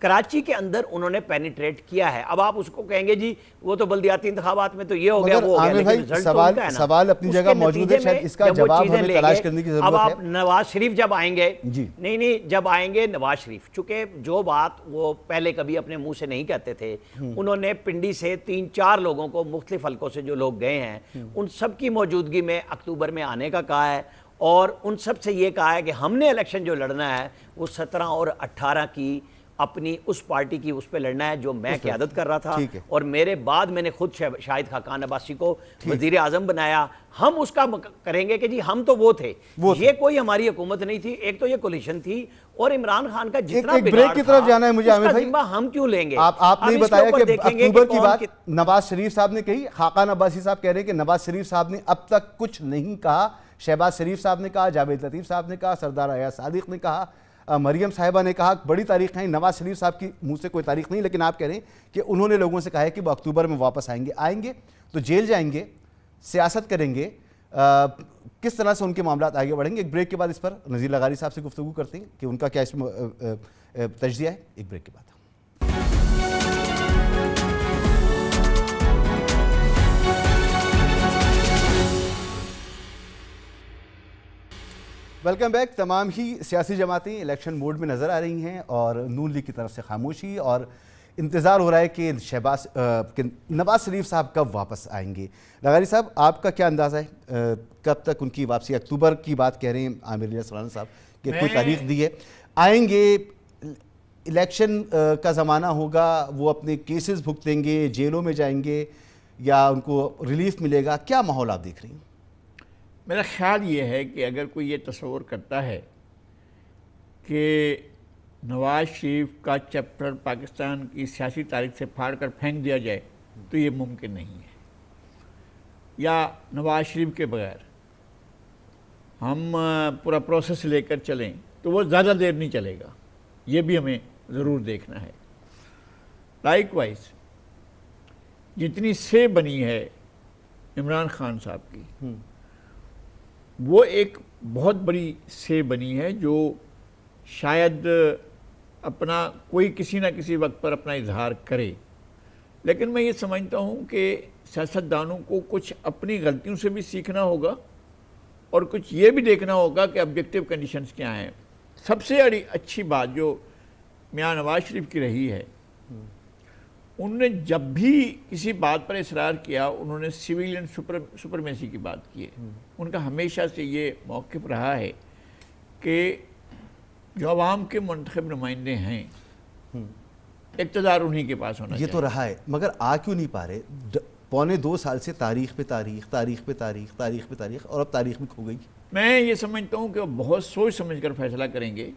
कराची के अंदर उन्होंने पेनिट्रेट किया है। अब आप उसको कहेंगे जी वो तो बल्दियाती इंतखाबात में तो ये हो गया, वो हो गया, लेकिन रिजल्ट तो उनका है ना। सवाल अपनी जगह मौजूद है, शायद इसका जवाब हमें तलाश करने की जरूरत है। अब आप नवाज शरीफ जब आएंगे, जी नहीं जब आएंगे नवाज शरीफ, चूंकि जो बात वो पहले कभी अपने मुंह से नहीं कहते थे, उन्होंने पिंडी से 3-4 लोगों को मुख्तलिफ हलकों से जो लोग गए हैं उन सब की मौजूदगी में अक्टूबर में आने का कहा है, और उन सब से ये कहा है कि हमने इलेक्शन जो लड़ना है वो 17 और 18 की अपनी उस पार्टी की उस पे लड़ना है जो मैं क़यादत कर रहा था, और मेरे बाद मैंने खुद शाहिद खाकान अब्बासी को वजीर आजम बनाया। हम उसका करेंगे कि जी हम तो वो थे, ये कोई हमारी हुकूमत नहीं थी, एक तो ये कोलिशन थी, और इमरान खान का जितना ब्रेक की तरफ जाना है मुझे आमिर भाई, हम क्यों लेंगे? आपने बताया कि अक्टूबर की बात नवाज शरीफ साहब ने कही, खाकान अब्बासी साहब कह रहे हैं कि नवाज शरीफ साहब ने अब तक कुछ नहीं कहा। शहबाज शरीफ साहब ने कहा, जावेद लतीफ साहब ने कहा, सरदार अयाज सादिक ने कहा, मरियम साहिबा ने कहा, बड़ी तारीख है। नवाज शरीफ साहब की मुंह से कोई तारीख नहीं, लेकिन आप कह रहे हैं कि उन्होंने लोगों से कहा है कि वो अक्टूबर में वापस आएंगे तो जेल जाएंगे, सियासत करेंगे, किस तरह से उनके मामला आगे बढ़ेंगे। एक ब्रेक के बाद इस पर नज़ीर लगारी साहब से गुफ्तगू करते हैं कि उनका क्या इसमें तजज़िया है। एक ब्रेक के बाद वेलकम बैक। तमाम ही सियासी जमातें इलेक्शन मोड में नज़र आ रही हैं और नून लीग की तरफ से खामोशी और इंतज़ार हो रहा है कि नवाज शरीफ साहब कब वापस आएंगे। लगारी साहब, आपका क्या अंदाज़ा है कब तक उनकी वापसी? अक्टूबर की बात कह रहे हैं आमिर लियास सलाना साहब कि कोई तारीख दी है, आएंगे, इलेक्शन का ज़माना होगा, वो अपने केसेस भुगतेंगे, जेलों में जाएंगे या उनको रिलीफ मिलेगा? क्या माहौल आप देख रही हैं? मेरा ख्याल ये है कि अगर कोई ये तस्वर करता है कि नवाज शरीफ का चैप्टर पाकिस्तान की सियासी तारीख से फाड़ कर फेंक दिया जाए तो ये मुमकिन नहीं है, या नवाज शरीफ के बगैर हम पूरा प्रोसेस लेकर चलें तो वो ज़्यादा देर नहीं चलेगा, ये भी हमें ज़रूर देखना है। लाइकवाइज जितनी से बनी है इमरान खान साहब की, वो एक बहुत बड़ी से बनी है जो शायद अपना कोई किसी ना किसी वक्त पर अपना इजहार करे, लेकिन मैं ये समझता हूँ कि सियासतदानों को कुछ अपनी गलतियों से भी सीखना होगा और कुछ ये भी देखना होगा कि ऑब्जेक्टिव कंडीशंस क्या हैं। सबसे अच्छी बात जो मियां नवाज शरीफ की रही है, उन्होंने जब भी किसी बात पर इसरार किया उन्होंने सिविलियन सुपरमेसी की बात की है। उनका हमेशा से ये मौक़िफ़ रहा है कि जो आवाम के मुंतखब नुमाइंदे हैं, इक़्तिदार उन्हीं के पास होना चाहिए। ये तो रहा है, मगर आ क्यों नहीं पा रहे? 2.25 साल से तारीख पे तारीख, तारीख पे तारीख, तारीख पे तारीख, और अब तारीख में खो गई। मैं ये समझता हूँ कि वो बहुत सोच समझ कर फैसला करेंगे।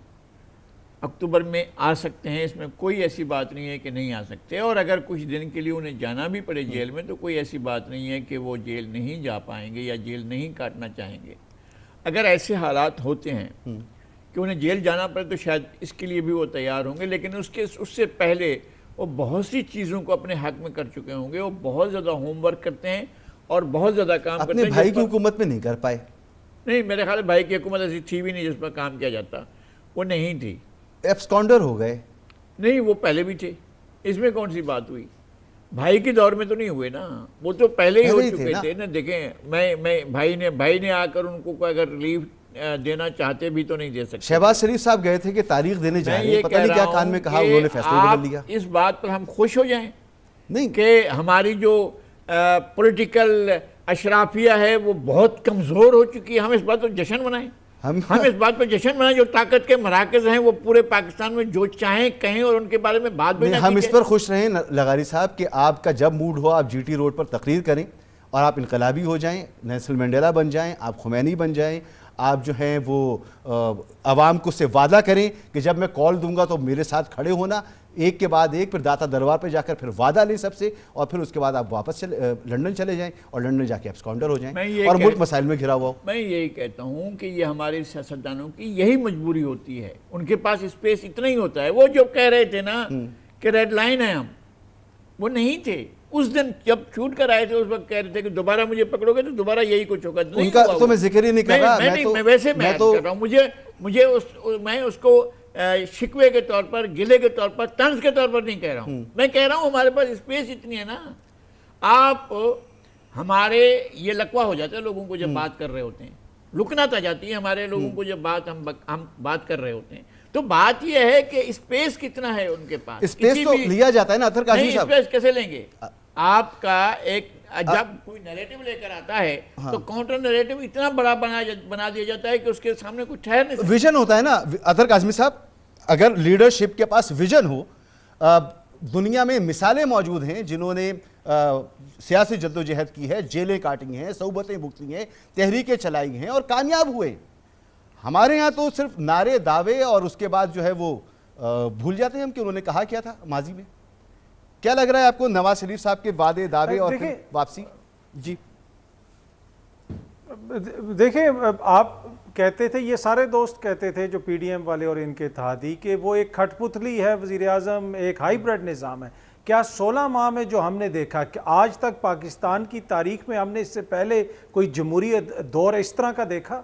अक्टूबर में आ सकते हैं, इसमें कोई ऐसी बात नहीं है कि नहीं आ सकते, और अगर कुछ दिन के लिए उन्हें जाना भी पड़े जेल में तो कोई ऐसी बात नहीं है कि वो जेल नहीं जा पाएंगे या जेल नहीं काटना चाहेंगे। अगर ऐसे हालात होते हैं कि उन्हें जेल जाना पड़े तो शायद इसके लिए भी वो तैयार होंगे, लेकिन उससे पहले वो बहुत सी चीज़ों को अपने हक में कर चुके होंगे। वो बहुत ज़्यादा होमवर्क करते हैं और बहुत ज़्यादा काम करते हैं। अपने भाई की हुकूमत में नहीं कर पाए? नहीं, मेरे ख्याल भाई की हुकूमत ऐसी थी भी नहीं जिस पर काम किया जाता, वो नहीं थी। एब्सकॉन्डर हो गए? नहीं, वो पहले भी थे, इसमें कौन सी बात हुई? भाई के दौर में तो नहीं हुए ना, वो तो पहले ही हो चुके थे ना। देखें, मैं भाई ने आकर उनको कोई अगर रिलीफ देना चाहते भी तो नहीं दे सकते। शहबाज शरीफ साहब गए थे कि तारीख देने जा रहे हैं, पता नहीं क्या कान में कहा, उन्होंने फैसला बदल लिया। इस बात पर हम खुश हो जाएं नहीं कि हमारी जो पॉलिटिकल अशराफिया है वो बहुत कमज़ोर हो चुकी है, हम इस बात पर जश्न मनाएं। हम इस बात पर जश्न मनाएं जो ताकत के मराकज़ हैं वो पूरे पाकिस्तान में जो चाहें कहें और उनके बारे में बात भी ना। हम इस पर खुश रहें लगारी साहब कि आपका जब मूड हो आप जीटी रोड पर तकरीर करें और आप इनकलाबी हो जाएं, नेल्सन मंडेला बन जाएं, आप खुमैनी बन जाएं, आप जो हैं वो आवाम को से वादा करें कि जब मैं कॉल दूंगा तो मेरे साथ खड़े होना, एक के बाद एक, फिर दाता दरबार पे जाकर फिर वादा लें सबसे, और फिर उसके बाद आप वापस लंदन चले जाएं और लंदन जाके एब्सकॉन्डर हो जाएं और मुल्क मसाइल में घिरा हुआ हो। मैं यही कहता हूँ कि ये हमारे सियासतदानों की यही मजबूरी होती है, उनके पास स्पेस इतना ही होता है। वो जो कह रहे थे ना कि रेड लाइन है, हम वो नहीं थे उस दिन जब छूट कर आए थे। उस वक्त कह रहे थे कि दोबारा मुझे पकड़ोगे तो दोबारा यही कुछ होगा। उनका तो मैं जिक्र ही नहीं कर रहा, मैं वैसे मैं कर रहा हूँ। मैं उसको शिकवे के तौर पर, गिले के तौर पर, तंज के तौर पर नहीं कह रहा हूँ। मैं कह रहा हूँ हमारे पास स्पेस इतनी है ना, आप हमारे ये लकवा हो जाता है लोगों को जब बात कर रहे होते हैं, लुकनात आ जाती है हमारे लोगों को जब हम बात कर रहे होते हैं। तो बात ये है कि स्पेस कितना है उनके पास। स्पेस तो लिया जाता है ना अतर काज़मी साहब। स्पेस कैसे लेंगे? आपका एक जब कोई नैरेटिव लेकर आता है तो काउंटर नैरेटिव इतना बड़ा बना दिया जाता है कि उसके सामने कुछ ठहर नहीं सकता। विजन होता है ना अतर काज़मी साहब, अगर लीडरशिप के पास विजन हो, दुनिया में मिसालें मौजूद हैं जिन्होंने सियासी जद्दोजहद की है, जेलें काटी हैं, सौबतें भुगती हैं, तहरीकें चलाई हैं और कामयाब हुए। हमारे यहाँ तो सिर्फ नारे, दावे और उसके बाद जो है वो भूल जाते हैं हम कि उन्होंने कहा क्या था माजी में। क्या लग रहा है आपको नवाज शरीफ साहब के वादे, दावे और फिर वापसी? जी देखिए, आप कहते थे, ये सारे दोस्त कहते थे जो पीडीएम वाले और इनके इत्तेहादी, कि वो एक खटपुतली है वज़ीर आज़म, एक हाइब्रिड निज़ाम है। क्या 16 माह में जो हमने देखा कि आज तक पाकिस्तान की तारीख में हमने इससे पहले कोई जमहूरियत दौर इस तरह का देखा?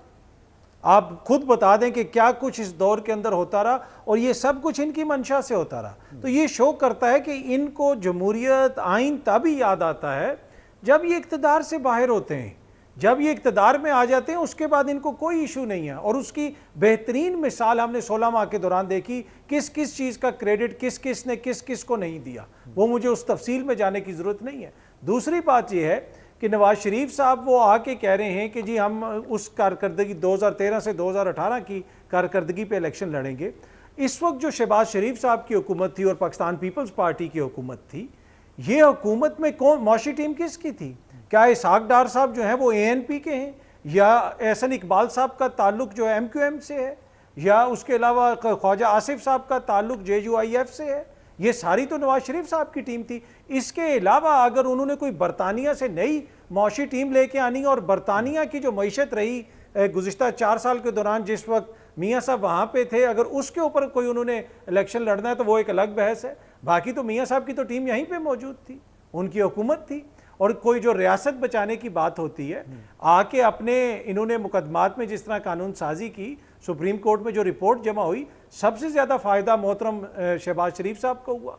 आप खुद बता दें कि क्या कुछ इस दौर के अंदर होता रहा, और ये सब कुछ इनकी मंशा से होता रहा। तो ये शो करता है कि इनको जमहूरियत, आइन तभी याद आता है जब ये इक़्तिदार से बाहर होते हैं। जब ये इक़्तिदार में आ जाते हैं उसके बाद इनको कोई इशू नहीं है। और उसकी बेहतरीन मिसाल हमने 16 माह के दौरान देखी, किस किस चीज़ का क्रेडिट किस किस ने किस किस को नहीं दिया। वो मुझे उस तफसील में जाने की ज़रूरत नहीं है। दूसरी बात यह है कि नवाज शरीफ साहब वो आके कह रहे हैं कि जी हम उस कारकर्दगी 2013 से 2018 की कारकर्दगी पे इलेक्शन लड़ेंगे। इस वक्त जो शहबाज शरीफ साहब की हुकूमत थी और पाकिस्तान पीपल्स पार्टी की हुकूमत थी, ये हुकूमत में कौन मौशी टीम किसकी थी? क्या इसहाक डार साहब जो हैं वो ANP के हैं, या एहसन इकबाल साहब का ताल्लुक जो है MQM से है, या उसके अलावा ख्वाजा आसिफ साहब का ताल्लुक JUIF से है? ये सारी तो नवाज शरीफ साहब की टीम थी। इसके अलावा अगर उन्होंने कोई बरतानिया से नई मौशी टीम लेके आनी, और बरतानिया की जो मईशत रही गुज़िश्ता 4 साल के दौरान जिस वक्त मियाँ साहब वहाँ पे थे, अगर उसके ऊपर कोई उन्होंने इलेक्शन लड़ना है तो वो एक अलग बहस है। बाकी तो मियाँ साहब की तो टीम यहीं पे मौजूद थी, उनकी हुकूमत थी। और कोई जो रियासत बचाने की बात होती है, आके अपने इन्होंने मुकदमात में जिस तरह कानून साजी की, सुप्रीम कोर्ट में जो रिपोर्ट जमा हुई, सबसे ज़्यादा फ़ायदा मोहतरम शहबाज शरीफ साहब को हुआ,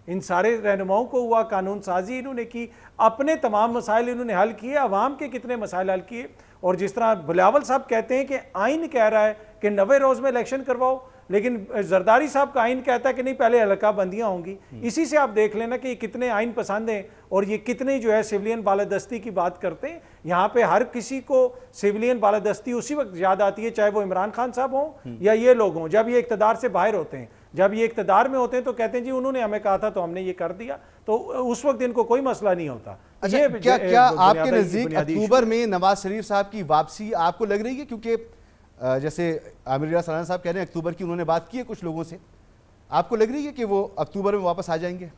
इन सारे रहनुमाओं को हुआ। कानून साजी इन्होंने की, अपने तमाम मसाइल इन्होंने हल किए, अवाम के कितने मसाइल हल किए। और जिस तरह बिलावल साहब कहते हैं कि आइन कह रहा है कि 90 रोज़ में इलेक्शन करवाओ, लेकिन जरदारी साहब का आइन कहता है कि नहीं पहले हल्का बंदियाँ होंगी। इसी से आप देख लेना कि कितने आइन पसंद हैं और ये कितने जो है सिविलियन बालादस्ती की बात करते हैं। यहाँ पे हर किसी को सिविलियन बालादस्ती उसी वक्त याद आती है, चाहे वो इमरान खान साहब हों या ये लोग हों, जब ये इक़्तिदार से बाहर होते हैं। जब ये इक़्तिदार में होते हैं तो कहते हैं जी उन्होंने हमें कहा था तो हमने ये कर दिया, तो उस वक्त इनको कोई मसला नहीं होता। अच्छा, ये क्या आपके नज़दीक अक्टूबर में नवाज शरीफ साहब की वापसी आपको लग रही है? क्योंकि जैसे आमिर रियाज सलाना साहब कह रहे हैं अक्टूबर की उन्होंने बात की है कुछ लोगों से, आपको लग रही है कि वो अक्टूबर में वापस आ जाएंगे?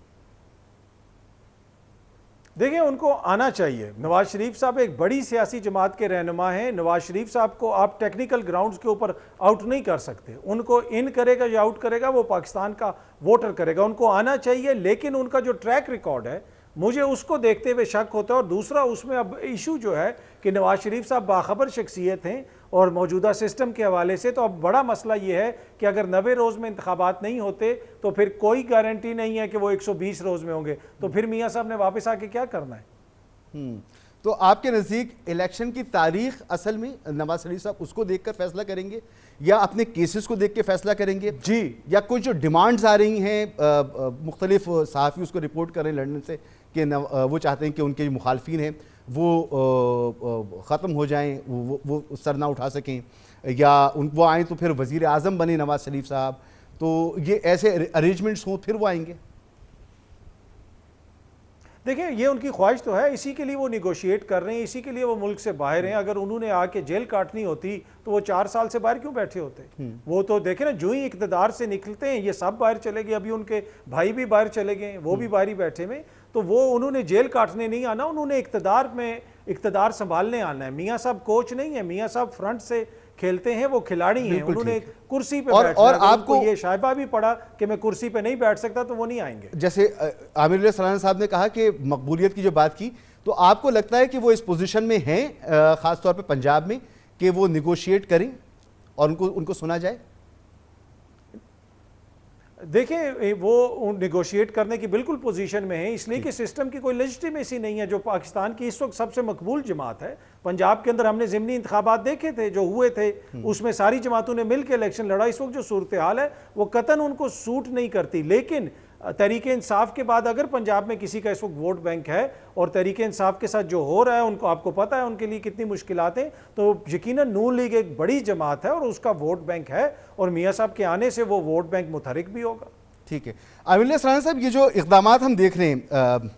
देखिए, उनको आना चाहिए। नवाज शरीफ साहब एक बड़ी सियासी जमात के रहनुमा हैं। नवाज शरीफ साहब को आप टेक्निकल ग्राउंड्स के ऊपर आउट नहीं कर सकते। उनको इन करेगा या आउट करेगा वो पाकिस्तान का वोटर करेगा। उनको आना चाहिए, लेकिन उनका जो ट्रैक रिकॉर्ड है मुझे उसको देखते हुए शक होता है। और दूसरा उसमें अब इशू जो है कि नवाज शरीफ साहब बाखबर शख्सियत हैं और मौजूदा सिस्टम के हवाले से, तो अब बड़ा मसला ये है कि अगर 90 रोज़ में इंतखाबात नहीं होते तो फिर कोई गारंटी नहीं है कि वो 120 रोज़ में होंगे, तो फिर मियाँ साहब ने वापस आके क्या करना है? तो आपके नज़दीक इलेक्शन की तारीख असल में नवाज शरीफ साहब उसको देखकर फैसला करेंगे या अपने केसेस को देख के फैसला करेंगे जी, या कुछ जो डिमांड्स आ रही हैं मुख्तलिफ सहाफ़ी उसको रिपोर्ट कर रहे हैं लंदन से कि वो चाहते हैं कि उनके जो मुखालफिन हैं वो ख़त्म हो जाएं, वो सर ना उठा सकें, या वो आएँ तो फिर वज़ीर आज़म बने नवाज शरीफ साहब, तो ये ऐसे अरेंजमेंट्स हों फिर वो आएंगे? देखिए, ये उनकी ख्वाहिश तो है, इसी के लिए वो निगोशिएट कर रहे हैं, इसी के लिए वो मुल्क से बाहर हैं। अगर उन्होंने आके जेल काटनी होती तो वो 4 साल से बाहर क्यों बैठे होते? वो तो देखे ना, जो ही इक़्तिदार से निकलते हैं ये सब बाहर चले गए। अभी उनके भाई भी बाहर चले गए, वो भी बाहर ही बैठे में। तो वो उन्होंने जेल काटने नहीं आना, उन्होंने इक़्तिदार संभालने आना है। मियाँ साहब कोच नहीं है, मियाँ साहब फ्रंट से खेलते हैं, वो खिलाड़ी हैं। उन्होंने कुर्सी पे बैठना है। आपको ये शायबा भी पड़ा कि मैं कुर्सी पे नहीं बैठ सकता तो वो नहीं आएंगे। जैसे आमिर रियाज सलाना साहब ने कहा कि मकबूलियत की जो बात की, तो आपको लगता है कि वो इस पोजीशन में हैं ख़ासतौर पे पंजाब में कि वो निगोशिएट करें और उनको सुना जाए? देखिए वो निगोशिएट करने की बिल्कुल पोजीशन में है, इसलिए कि सिस्टम की कोई लेजिटिमेसी नहीं है। जो पाकिस्तान की इस वक्त सबसे मकबूल जमात है, पंजाब के अंदर हमने ज़िमनी इंतखाबात देखे थे जो हुए थे, उसमें सारी जमातों ने मिलकर इलेक्शन लड़ा। इस वक्त जो सूरत हाल है वो कतन उनको सूट नहीं करती। लेकिन तहरीके इंसाफ के बाद अगर पंजाब में किसी का इस वक्त वोट बैंक है और तहरीके इंसाफ के साथ जो हो रहा है उनको आपको पता है उनके लिए कितनी मुश्किलात हैं, तो यकीनन नून लीग एक बड़ी जमात है और उसका वोट बैंक है और मियाँ साहब के आने से वो वोट बैंक मुतहरिक भी होगा। ठीक है आमिर सराना साहब, ये जो इक़दामात हम देख रहे हैं,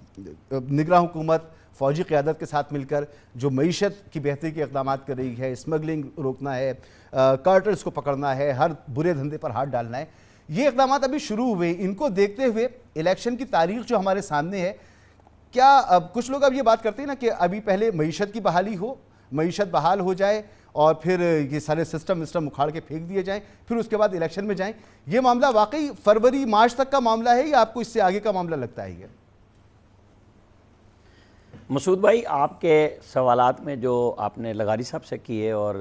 निगरां हुकूमत फौजी क़यादत के साथ मिलकर जो मईशत की बेहतरी के इक़दामात कर रही है, स्मगलिंग रोकना है, कार्टल्स को पकड़ना है, हर बुरे धंधे पर हाथ डालना है, ये इक़दामात अभी शुरू हुए। इनको देखते हुए इलेक्शन की तारीख जो हमारे सामने है, क्या अब कुछ लोग अब ये बात करते हैं ना कि अभी पहले मईशत की बहाली हो, मईशत बहाल हो जाए और फिर ये सारे सिस्टम उखाड़ के फेंक दिए जाएं, फिर उसके बाद इलेक्शन में जाएं। ये मामला वाकई फरवरी मार्च तक का मामला है या आपको इससे आगे का मामला लगता है? ये मसूद भाई, आपके सवालात में जो आपने लगारी साहब से किए और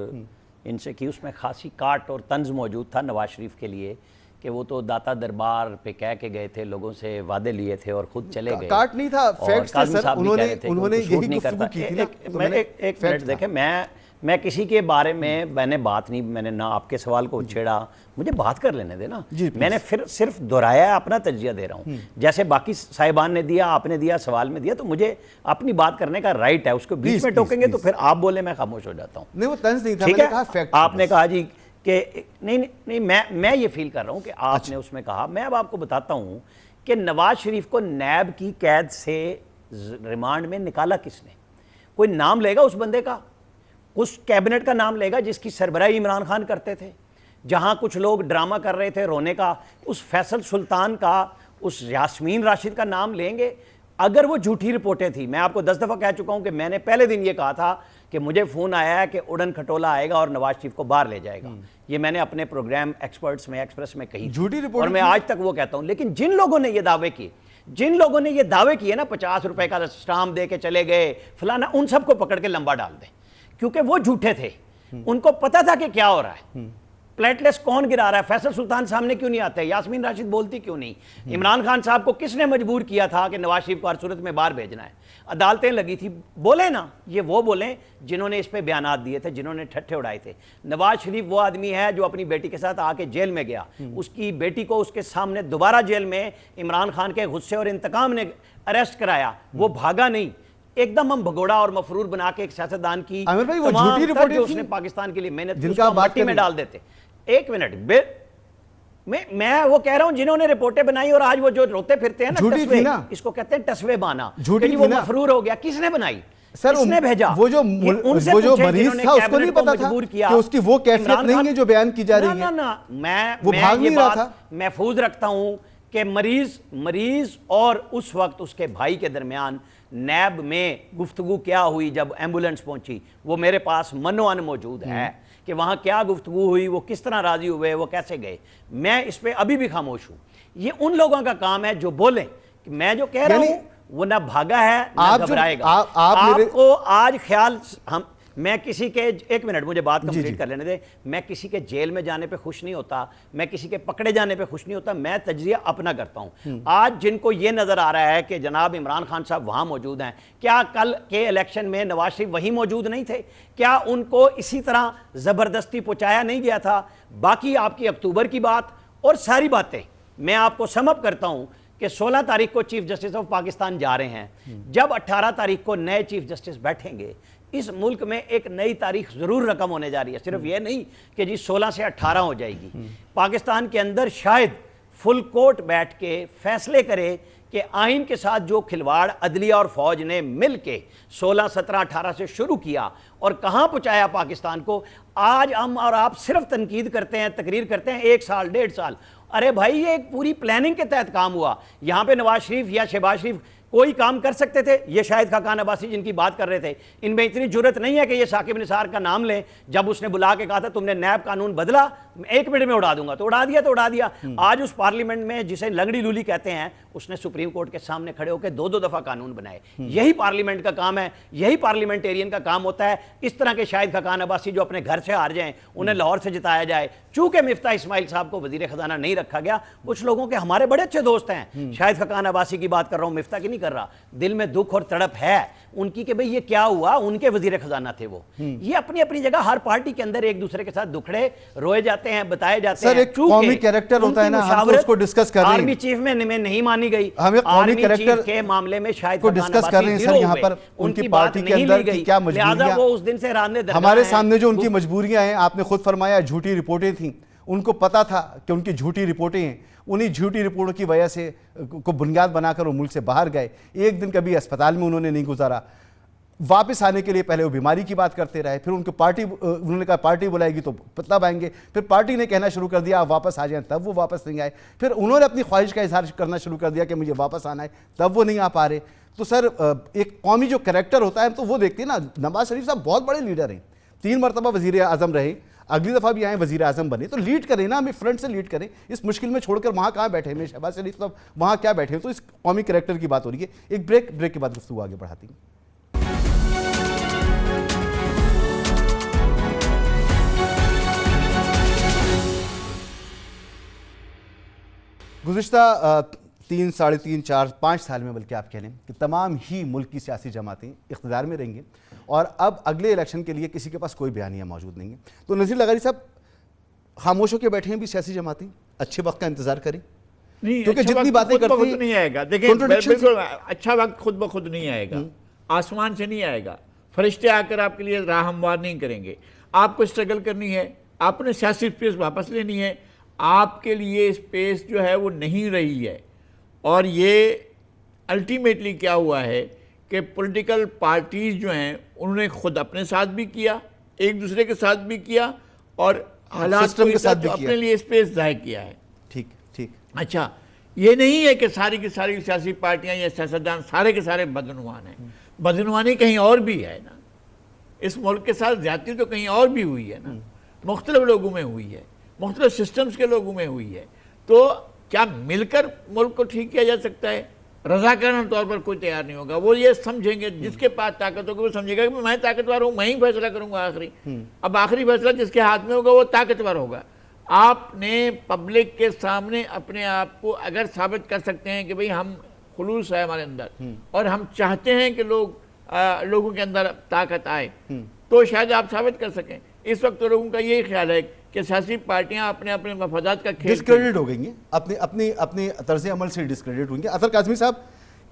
इनसे की, उसमें खासी काट और तंज मौजूद था नवाज शरीफ के लिए कि वो तो दाता दरबार पे कह के गए थे, लोगों से वादे लिए थे और खुद चले गए। काट नहीं था, फैक्ट्स थे सर। उन्होंने यही गुफ्तगू की थी ना। एक मिनट देखें, मैं किसी के बारे में मैंने बात नहीं, मैंने ना आपके सवाल को छेड़ा, मुझे बात कर लेने देना। मैंने फिर सिर्फ दोहराया, अपना तजिया दे रहा हूँ। जैसे बाकी साहिबान ने दिया, आपने दिया, सवाल में दिया, तो मुझे अपनी बात करने का राइट है। उसको बीच में टोकेंगे तो फिर आप बोले, मैं खामोश हो जाता हूँ। नहीं, वो तंज नहीं था, ठीक मैंने है? कहा फैक्ट। आपने कहा जी कि नहीं, मैं ये फील कर रहा हूँ कि आपने उसमें कहा। मैं अब आपको बताता हूँ कि नवाज शरीफ को नैब की कैद से रिमांड में निकाला किसने? कोई नाम लेगा उस बंदे का? उस कैबिनेट का नाम लेगा जिसकी सरबराही इमरान खान करते थे, जहां कुछ लोग ड्रामा कर रहे थे रोने का? उस फैसल सुल्तान का, उस यास्मीन राशिद का नाम लेंगे? अगर वो झूठी रिपोर्टें थी, मैं आपको 10 दफ़ा कह चुका हूं कि मैंने पहले दिन ये कहा था कि मुझे फ़ोन आया है कि उड़न खटोला आएगा और नवाज शरीफ को बाहर ले जाएगा। ये मैंने अपने प्रोग्राम एक्सपर्ट्स में, एक्सप्रेस में कही झूठी रिपोर्ट, और मैं आज तक वो कहता हूं। लेकिन जिन लोगों ने ये दावे किए, ना 50 रुपए का स्टाम्प दे के चले गए फलाना, उन सबको पकड़ के लंबा डाल दें, क्योंकि वो झूठे थे। उनको पता था कि क्या हो रहा है। प्लेटलेस कौन गिरा रहा है? फैसल सुल्तान सामने क्यों नहीं आते? यास्मीन राशिद बोलती क्यों नहीं? इमरान खान साहब को किसने मजबूर किया था कि नवाज शरीफ को हर सूरत में बाहर भेजना है? अदालतें लगी थी। बोले ना, ये वो बोले जिन्होंने इस पे बयानात दिए थे, जिन्होंने ठट्ठे उड़ाए थे। नवाज शरीफ वो आदमी है जो अपनी बेटी के साथ आके जेल में गया, उसकी बेटी को उसके सामने दोबारा जेल में इमरान खान के गुस्से और इंतकाम ने अरेस्ट कराया, वो भागा नहीं। एकदम हम भगोड़ा और मफरूर बना के एक सियासतदान की तमाम जो उसने पाकिस्तान के लिए मेहनत की, उसको मट्टी में डाल देते। एक मिनट, मैं वो कह रहा हूं जिन्होंने रिपोर्टें बनाई और आज वो जो रोते फिरते हैं ना, टसवे, इसको कहते हैं टसवे बाना, झूठी वो मफरूर हो गया। किसने बनाई? सर किसने भेजा? वो जो मरीज था उसको नहीं पता था कि उसकी वो कैफियत नहीं है जो बयान की जा रही है। ना, मैं ये बात महफूज रखता हूं कि मरीज और उस वक्त उसके भाई के दरमियान नैब में गुफ्तगू क्या हुई जब एम्बुलेंस पहुंची, वो मेरे पास मनोअन मौजूद है कि वहां क्या गुफ्तगू हुई, वो किस तरह राजी हुए, वो कैसे गए। मैं इस पे अभी भी खामोश हूं। ये उन लोगों का काम है जो बोले कि मैं जो कह रहा हूं वो ना भागा है ना घबराएगा। आपको आज ख्याल मैं किसी के, एक मिनट मुझे बात कंप्लीट कर लेने दे, मैं किसी के जेल में जाने पे खुश नहीं होता, मैं किसी के पकड़े जाने पे खुश नहीं होता, मैं तजजिया अपना करता हूं। आज जिनको ये नजर आ रहा है कि जनाब इमरान खान साहब वहां मौजूद हैं, क्या कल के इलेक्शन में नवाज शरीफ वहीं मौजूद नहीं थे? क्या उनको इसी तरह जबरदस्ती पहुंचाया नहीं गया था? बाकी आपकी अक्टूबर की बात और सारी बातें मैं आपको समअप करता हूं कि 16 तारीख को चीफ जस्टिस ऑफ पाकिस्तान जा रहे हैं। जब 18 तारीख को नए चीफ जस्टिस बैठेंगे, इस मुल्क में एक नई तारीख जरूर रकम होने जा रही है। सिर्फ यह नहीं कि जी 16 से 18 हो जाएगी। पाकिस्तान के अंदर शायद फुल कोर्ट बैठ के फैसले करे कि आइन के साथ जो खिलवाड़ अदलिया और फौज ने मिल के 16, 17, 18 से शुरू किया और कहां पहुंचाया पाकिस्तान को। आज हम और आप सिर्फ तनकीद करते हैं, तकरीर करते हैं 1 साल 1.5 साल। अरे भाई, ये एक पूरी प्लानिंग के तहत काम हुआ। यहां पे नवाज शरीफ या शहबाज शरीफ कोई काम कर सकते थे। ये शाहिद खाकान अब्बासी जिनकी बात कर रहे थे, इनमें इतनी जुर्रत नहीं है कि ये साकिब निसार का नाम लें। जब उसने बुला के कहा था तुमने नैब कानून बदला, 1 मिनट में उड़ा दूंगा, तो उड़ा दिया तो उड़ा दिया। आज उस पार्लियामेंट में जिसे लंगड़ी लूली कहते हैं, उसने सुप्रीम कोर्ट के सामने खड़े होकर 2-2 दफा कानून बनाए। यही पार्लियामेंट का काम है, यही पार्लियामेंटेरियन का काम होता है। इस तरह के शाहिद खाकान अब्बासी जो अपने घर से हार जाएं, उन्हें लाहौर से जिताया जाए। चूंकि मिफ्ता इस्माइल साहब को वजीर खजाना नहीं रखा गया, कुछ लोगों के हमारे बड़े अच्छे दोस्त हैं, शाहिद खाकान अब्बासी की बात कर रहा हूं, मिफ्ता की नहीं कर रहा, दिल में दुख और तड़प है उनकी कि भाई ये क्या हुआ, उनके वजीर खजाना थे वो। ये अपनी अपनी जगह हर पार्टी के अंदर एक दूसरे के साथ दुखड़े रोए जाते हैं, बताए जाते हैं। सर, एक कौमी कैरेक्टर होता है ना, हम तो उसको डिस्कस कर रहे हैं। आर्मी चीफ में नहीं मानी गई, हमें कौमी कैरेक्टर के मामले में शायद को डिस्कस कर रहे हैं सर, यहाँ पर उनकी पार्टी के अंदर की क्या मजबूरियां, वो उस दिन से हमारे सामने जो उनकी मजबूरियां हैं, आपने खुद फरमाया झूठी रिपोर्टें थी, उनको पता था कि उनकी झूठी रिपोर्टें हैं, उन्हीं झूठी रिपोर्टों की वजह से को बुनियाद बनाकर वो मुल्क से बाहर गए। एक दिन कभी अस्पताल में उन्होंने नहीं गुजारा, वापस आने के लिए पहले वो बीमारी की बात करते रहे, फिर उनको पार्टी, उन्होंने कहा पार्टी बुलाएगी तो तब आएंगे, फिर पार्टी ने कहना शुरू कर दिया आप वापस आ जाएं, तब वो वापस नहीं आए, फिर उन्होंने अपनी ख्वाहिश का इजहार करना शुरू कर दिया कि मुझे वापस आना है, तब वो नहीं आ पा रहे। तो सर, एक कौमी जो कैरेक्टर होता है तो वो देखते हैं ना। नवाज शरीफ साहब बहुत बड़े लीडर हैं, 3 मरतबा वजीर आजम रहे, अगली दफ़ा भी आए वजीर आजम बने, तो लीड करें ना, हमें फ्रंट से लीड करें। इस मुश्किल में छोड़कर वहाँ कहाँ बैठे हैं शहबाज शरीफ साहब, वहाँ क्या बैठे हैं? तो इस कौमी कैरेक्टर की बात हो रही है। एक ब्रेक के बाद गुफ्तगू आगे बढ़ाती हैं। गुज़िश्ता 3, साढ़े 3, 4, 5 साल में, बल्कि आप कह लें कि तमाम ही मुल्क की सियासी जमातें इख्तिदार में रहेंगी और अब अगले इलेक्शन के लिए किसी के पास कोई बयानिया मौजूद नहीं है। तो नज़ीर लगारी साहब, खामोश होकर बैठे हैं भी सियासी जमातें, अच्छे वक्त का इंतजार करें, नहीं, क्योंकि अच्छा जितनी बातें करते हैं नहीं आएगा। देखिए बिल्कुल अच्छा वक्त खुद ब खुद नहीं आएगा, आसमान से नहीं आएगा, फरिश्ते आकर आपके लिए राह हमवार नहीं करेंगे। आपको स्ट्रगल करनी है, आपने सियासी स्पेस वापस लेनी है। आपके लिए स्पेस जो है वो नहीं रही है, और ये अल्टीमेटली क्या हुआ है कि पॉलिटिकल पार्टीज़ जो हैं उन्होंने खुद अपने साथ भी किया, एक दूसरे के साथ भी किया, और हालात के साथ तो अपने लिए स्पेस ज़ाहिर किया है। ठीक ठीक। अच्छा, ये नहीं है कि सारी की सारी सियासी पार्टियां या सियासतदान सारे के सारे बदनवान हैं। बदनवानी कहीं और भी है ना, इस मुल्क के साथ ज्यादती तो कहीं और भी हुई है ना, मुख्तलिफ लोगों में हुई है, मुख्तलिफ सिस्टम्स के लोगों में हुई है। तो क्या मिलकर मुल्क को ठीक किया जा सकता है? रजाकाराना तौर पर कोई तैयार नहीं होगा। वो ये समझेंगे, जिसके पास ताकत होगी वो समझेगा कि मैं ताकतवर हूँ, मैं ही फैसला करूँगा आखिरी। अब आखिरी फैसला जिसके हाथ में होगा वो ताकतवर होगा। आपने पब्लिक के सामने अपने आप को अगर साबित कर सकते हैं कि भाई हम खुलूस है हमारे अंदर और हम चाहते हैं कि लोगों के अंदर ताकत आए, तो शायद आप साबित कर सकें। इस वक्त तो लोगों का यही ख्याल है कि सियासी पार्टियां अपने अपने मफादात का खेल डिस्क्रेडिट हो गई हैं, अपने तर्ज अमल से डिस्क्रेडिट होंगे। अतर काज़मी साहब,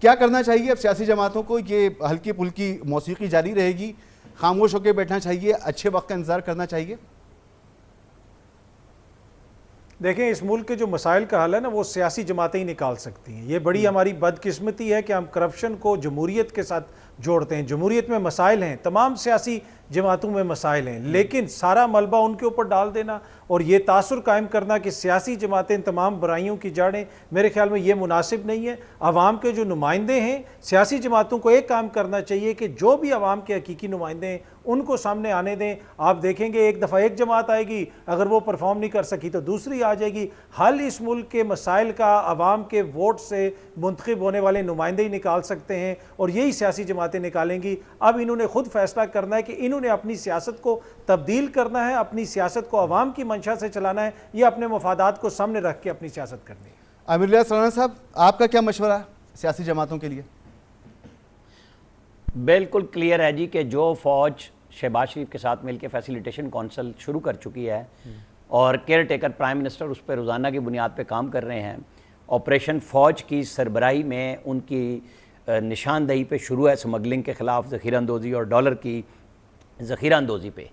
क्या करना चाहिए अब सियासी जमातों को? ये हल्की फुल्की मौसीकी जारी रहेगी, खामोश होकर बैठना चाहिए, अच्छे वक्त का इंतजार करना चाहिए? देखें, इस मुल्क के जो मसाइल का हल है ना, वो सियासी जमातें ही निकाल सकती हैं। ये बड़ी हमारी बदकिस्मती है कि हम करप्शन को जमहूरियत के साथ जोड़ते हैं। जमहूरियत में मसाइल हैं, तमाम सियासी जमातों में मसाइल हैं, लेकिन सारा मलबा उनके ऊपर डाल देना और ये तासुर कायम करना कि सियासी जमातें तमाम बुराइयों की जड़ें, मेरे ख्याल में ये मुनासिब नहीं है। आवाम के जो नुमाइंदे हैं, सियासी जमातों को एक काम करना चाहिए कि जो भी आवाम के हकीकी नुमाइंदे हैं उनको सामने आने दें। आप देखेंगे एक दफ़ा एक जमात आएगी, अगर वो परफॉर्म नहीं कर सकी तो दूसरी आ जाएगी। हल इस मुल्क के मसाइल का आवाम के वोट से मुंतखब होने वाले नुमाइंदे ही निकाल सकते हैं और यही सियासी जमातें निकालेंगी। अब इन्होंने खुद फैसला करना है कि इन्होंने अपनी सियासत को तब्दील करना है, अपनी सियासत को आवाम की मंशा से चलाना है, या अपने मफादात को सामने रख के अपनी सियासत करनी है। आमिर लियास राणा साहब, आपका क्या मशवरा है सियासी जमातों के लिए? बिल्कुल क्लियर है जी कि जो फौज शहबाज शरीफ के साथ मिलकर फैसिलिटेशन काउंसिल शुरू कर चुकी है और केयर टेकर प्राइम मिनिस्टर उस पर रोज़ाना की बुनियाद पर काम कर रहे हैं। ऑपरेशन फ़ौज की सरबराही में उनकी निशानदही पे शुरू है स्मगलिंग के ख़िलाफ़ ज़ख़ीरा अंदोज़ी और डॉलर की ज़ख़ीरा अंदोज़ी पे।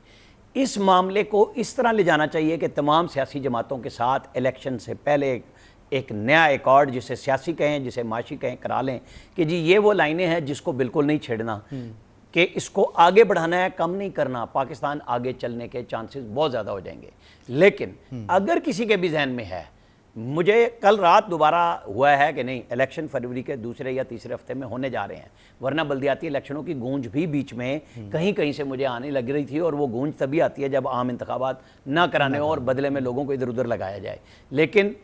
इस मामले को इस तरह ले जाना चाहिए कि तमाम सियासी जमातों के साथ इलेक्शन से पहले एक नया एकॉर्ड, जिसे सियासी कहें जिसे माशी कहें, करा लें कि जी ये वो लाइनें हैं जिसको बिल्कुल नहीं छेड़ना, कि इसको आगे बढ़ाना है, कम नहीं करना। पाकिस्तान आगे चलने के चांसेस बहुत ज़्यादा हो जाएंगे। लेकिन अगर किसी के भी जहन में है मुझे कल रात दोबारा हुआ है कि नहीं, इलेक्शन फरवरी के दूसरे या तीसरे हफ्ते में होने जा रहे हैं, वरना बल्दियाती इलेक्शनों की गूंज भी बीच में कहीं कहीं से मुझे आने लग रही थी, और वो गूंज तभी आती है जब आम इंतखाबात ना कराने हो और बदले में लोगों को इधर उधर लगाया जाए। लेकिन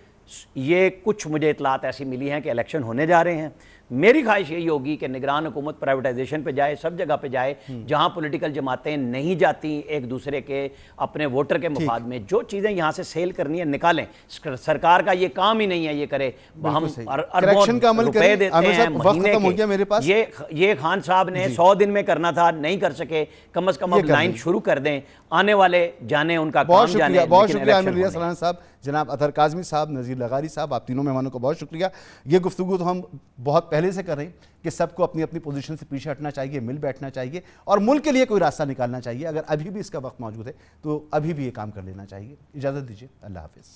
ये कुछ मुझे इतलात ऐसी मिली हैं कि इलेक्शन होने जा रहे हैं। मेरी ख्वाहिश यही होगी कि निगरान हुकूमत प्राइवेटाइजेशन पे जाए, सब जगह पे जाए जहां पॉलिटिकल जमातें नहीं जाती एक दूसरे के अपने वोटर के मुफाद में, जो चीज़ें यहां से सेल करनी है निकालें। सरकार का ये काम ही नहीं है ये करे, हम अरबों रुपए देते हैं महीने के। ये खान साहब ने 100 दिन में करना था, नहीं कर सके, कम से कम अब लाइन शुरू कर दें, आने वाले जाने उनका काम जाने। बहुत शुक्रिया आमिर रियाज सलाना साहब, जनाब अतहर काज़मी साहब, नज़ीर लगारी साहब, आप तीनों मेहमानों को बहुत शुक्रिया। ये गुफ्तगू तो हम बहुत पहले से कर रहे हैं कि सबको अपनी अपनी पोजीशन से पीछे हटना चाहिए, मिल बैठना चाहिए और मुल्क के लिए कोई रास्ता निकालना चाहिए। अगर अभी भी इसका वक्त मौजूद है तो अभी भी ये काम कर लेना चाहिए। इजाज़त दीजिए, अल्लाह हाफिज़।